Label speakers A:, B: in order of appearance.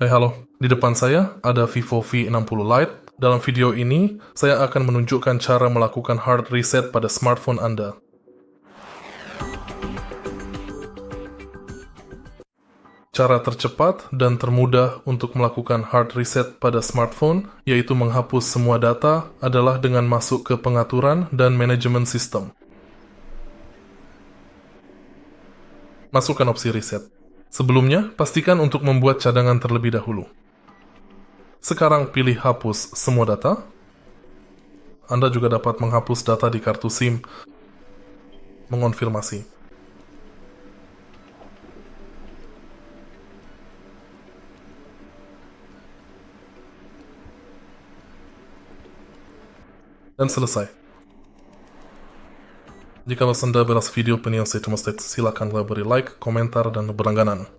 A: Halo, di depan saya ada Vivo V60 Lite. Dalam video ini, saya akan menunjukkan cara melakukan hard reset pada smartphone Anda. Cara tercepat dan termudah untuk melakukan hard reset pada smartphone, yaitu menghapus semua data, adalah dengan masuk ke pengaturan dan manajemen sistem. Masukkan opsi reset. Sebelumnya, pastikan untuk membuat cadangan terlebih dahulu. Sekarang pilih hapus semua data. Anda juga dapat menghapus data di kartu SIM. Mengonfirmasi. Dan selesai. Jika Anda berhasil video opinion saya cuma silakanlah beri like, komentar, dan berlangganan.